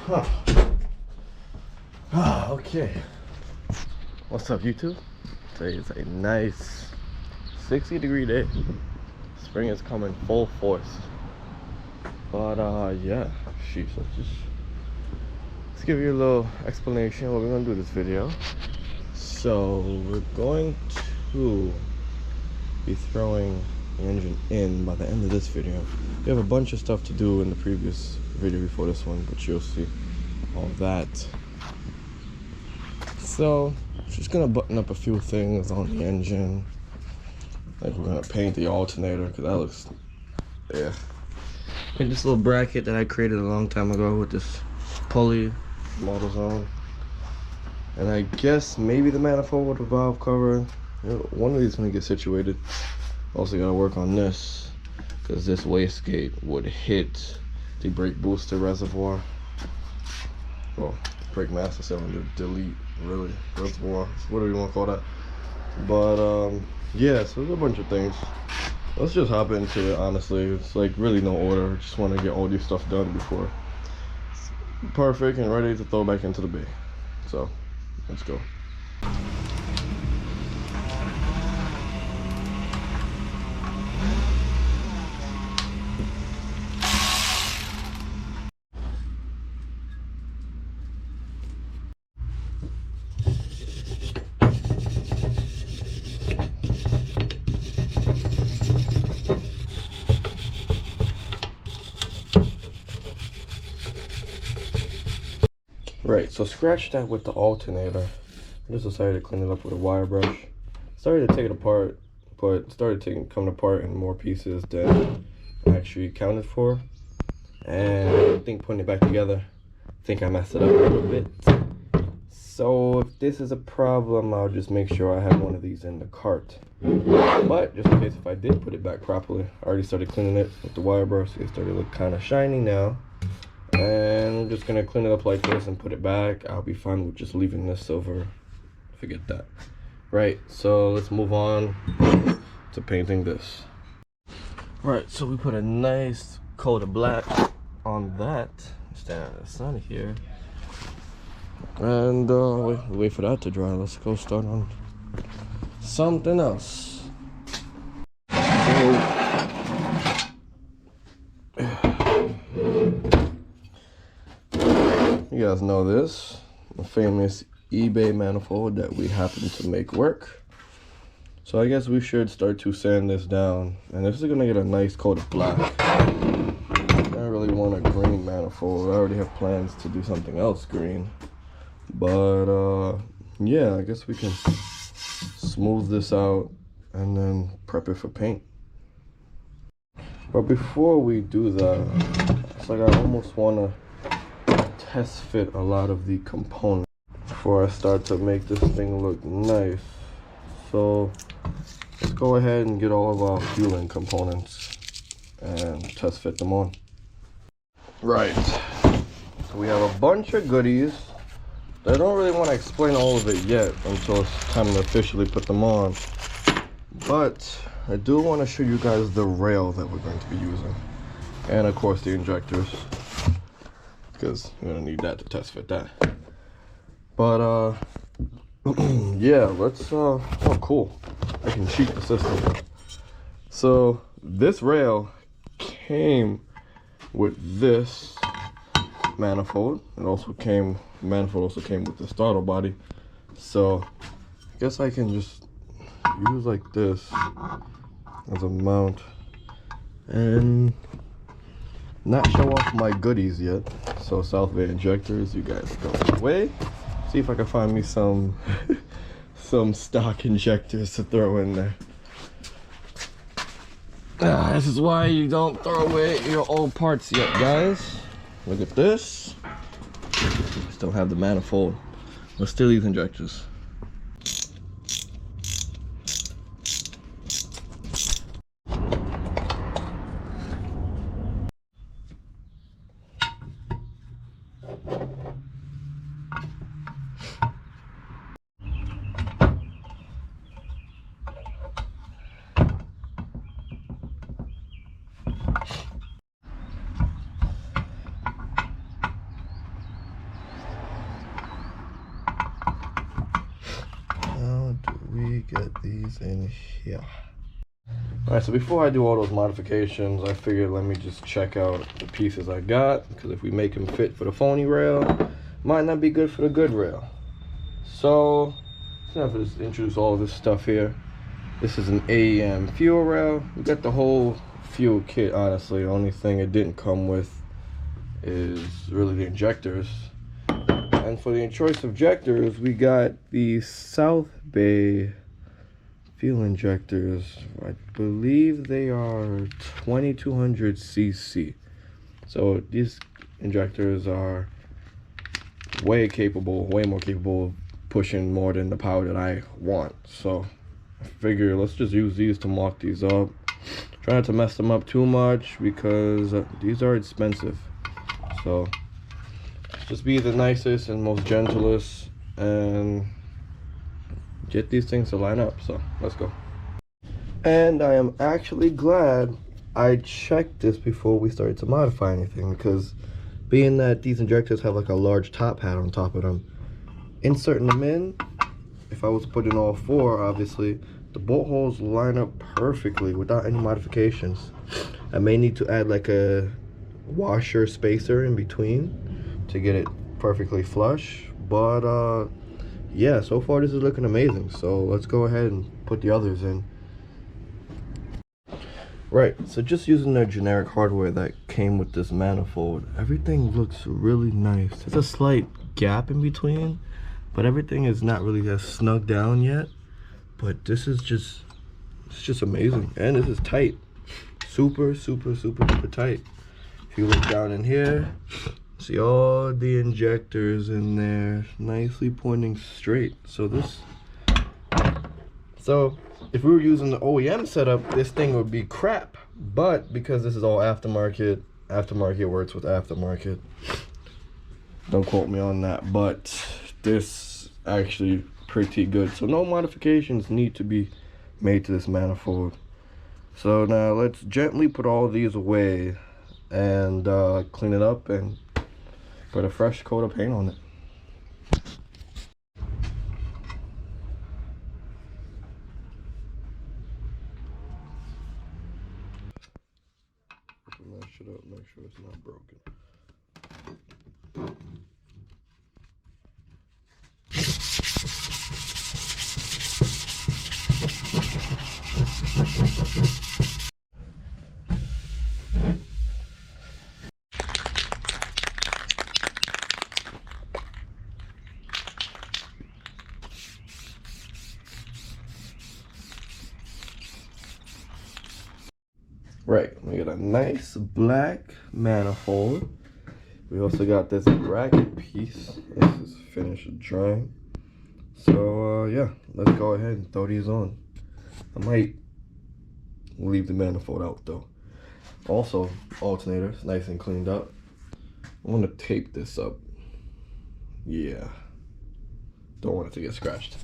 Huh. Okay. What's up, YouTube? Today is a nice 60-degree day. Spring is coming full force. But yeah, sheesh, let's give you a little explanation of what we're gonna do this video. So we're going to be throwing the engine in by the end of this video. We have a bunch of stuff to do in the previous video before this one, but you'll see all that. So just gonna button up a few things on the engine. Like we're gonna paint the alternator because that looks, yeah. And this little bracket that I created a long time ago with this pulley from AutoZone. And I guess maybe the manifold with the valve cover. You know, one of these is gonna get situated. Also gotta work on this because this wastegate would hit the brake booster reservoir. Well, brake master cylinder, delete, really, reservoir, whatever you want to call that. But yeah, so there's a bunch of things. Let's just hop into it. Honestly, it's like really no order. Just want to get all this stuff done before it's perfect and ready to throw back into the bay. So let's go. Right, so scratch that with the alternator. I just decided to clean it up with a wire brush. Started to take it apart, but started coming apart in more pieces than I actually accounted for. And I think putting it back together, I think I messed it up a little bit. So if this is a problem, I'll just make sure I have one of these in the cart. But just in case if I did put it back properly, I already started cleaning it with the wire brush. It started to look kind of shiny now. And I'm just gonna clean it up like this and put it back. I'll be fine with just leaving this silver. Forget that. Right, so let's move on to painting this. Right, so we put a nice coat of black on that. Stand in the sun here. And wait for that to dry. Let's go start on something else. You guys know this, the famous eBay manifold that we happen to make work. So I guess we should start to sand this down. And this is gonna get a nice coat of black. I don't really want a green manifold. I already have plans to do something else green. But yeah, I guess we can smooth this out and then prep it for paint. But before we do that, it's like I almost wanna test fit a lot of the components before I start to make this thing look nice. So let's go ahead and get all of our fueling components and test fit them on. Right, so we have a bunch of goodies. I don't really want to explain all of it yet until it's time to officially put them on, but I do want to show you guys the rail that we're going to be using, and of course the injectors, because we're gonna need that to test fit that. But yeah, let's oh cool, I can cheat the system. So this rail came with this manifold. The manifold also came with the starter body. So I guess I can just use like this as a mount and not show off my goodies yet. So South Bay injectors, you guys go away. See if I can find me some some stock injectors to throw in there. This is why you don't throw away your old parts yet, guys. Look at this. Still have the manifold. Let's steal these injectors. get these in here. Alright, so before I do all those modifications, I figured let me just check out the pieces I got, because if we make them fit for the phony rail, might not be good for the good rail. So, let's have to just introduce all this stuff here. This is an AEM fuel rail. We got the whole fuel kit, honestly. The only thing it didn't come with is really the injectors. And for the choice of injectors, we got the South Bay fuel injectors. I believe they are 2200 cc. So these injectors are way more capable of pushing more than the power that I want. So I figure let's just use these to mock these up. Try not to mess them up too much because these are expensive. So just be the nicest and most gentlest and get these things to line up. So let's go. And I am actually glad I checked this before we started to modify anything, because being that these injectors have like a large top hat on top of them, inserting them in, if I was to put in all four, obviously the bolt holes line up perfectly without any modifications. I may need to add like a washer spacer in between to get it perfectly flush, but yeah, so far this is looking amazing. So let's go ahead and put the others in. Right, so just using their generic hardware that came with this manifold, everything looks really nice. There's a slight gap in between, but everything is not really as snug down yet. But this is just, it's just amazing. And this is tight. Super tight. If you look down in here, see all the injectors in there, nicely pointing straight. So if we were using the OEM setup, this thing would be crap. But because this is all aftermarket works with aftermarket. Don't quote me on that, but this actually pretty good. So no modifications need to be made to this manifold. So now let's gently put all these away and clean it up and put a fresh coat of paint on it. Mash it up, make sure it's not broken. Right, we got a nice black manifold. We also got this bracket piece. This is finished drying. So yeah, let's go ahead and throw these on. I might leave the manifold out though. Also, alternators, nice and cleaned up. I want to tape this up. Yeah, don't want it to get scratched.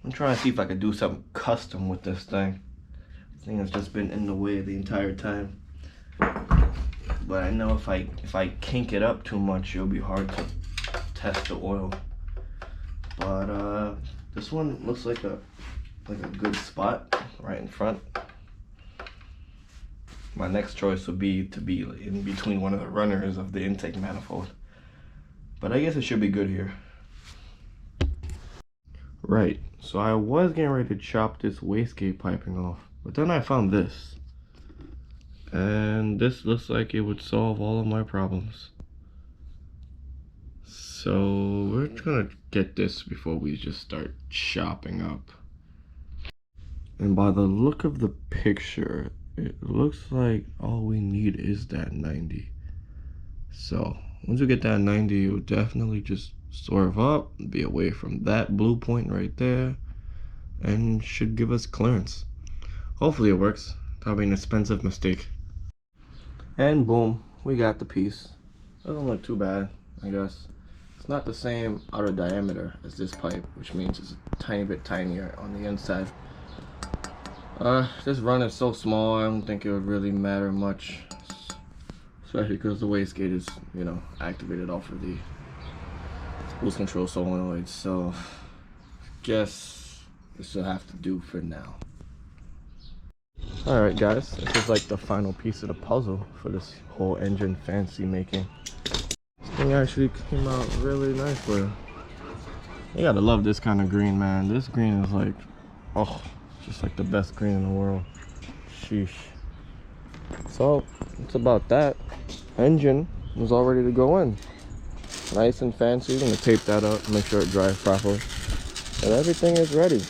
I'm trying to see if I could do something custom with this thing. This thing has just been in the way the entire time. But I know if I kink it up too much, it'll be hard to test the oil. But this one looks like a good spot right in front. My next choice would be to be in between one of the runners of the intake manifold. But I guess it should be good here. Right, so I was getting ready to chop this wastegate piping off, but then I found this. And this looks like it would solve all of my problems. So we're gonna get this before we just start chopping up. And by the look of the picture, it looks like all we need is that 90. So once we get that 90, you'll definitely just swerve up, be away from that blue point right there, and should give us clearance. Hopefully it works. That'll be an expensive mistake. And boom, we got the piece. Doesn't look too bad, I guess. It's not the same outer diameter as this pipe, which means it's a tiny bit tinier on the inside. This run is so small, I don't think it would really matter much, especially because the wastegate is, you know, activated off of the boost control solenoid. So I guess this will have to do for now. All right, guys, this is like the final piece of the puzzle for this whole engine fancy making. This thing actually came out really nicely. You gotta love this kind of green, man. This green is like, oh, just like the best green in the world. Sheesh. So it's about that. Engine is all ready to go in. Nice and fancy. I'm gonna tape that up, make sure it dries properly. And everything is ready.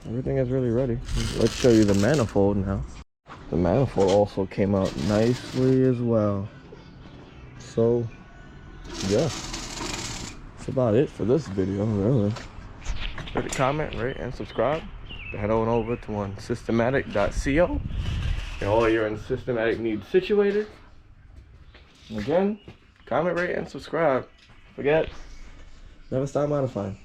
Everything is really ready. Let's show you the manifold now. The manifold also came out nicely as well. So yeah, that's about it for this video, really. Leave a comment, rate, and subscribe. Head on over to systematic.co. Get all your systematic needs situated. And again, comment, rate, and subscribe. Forget, never stop modifying.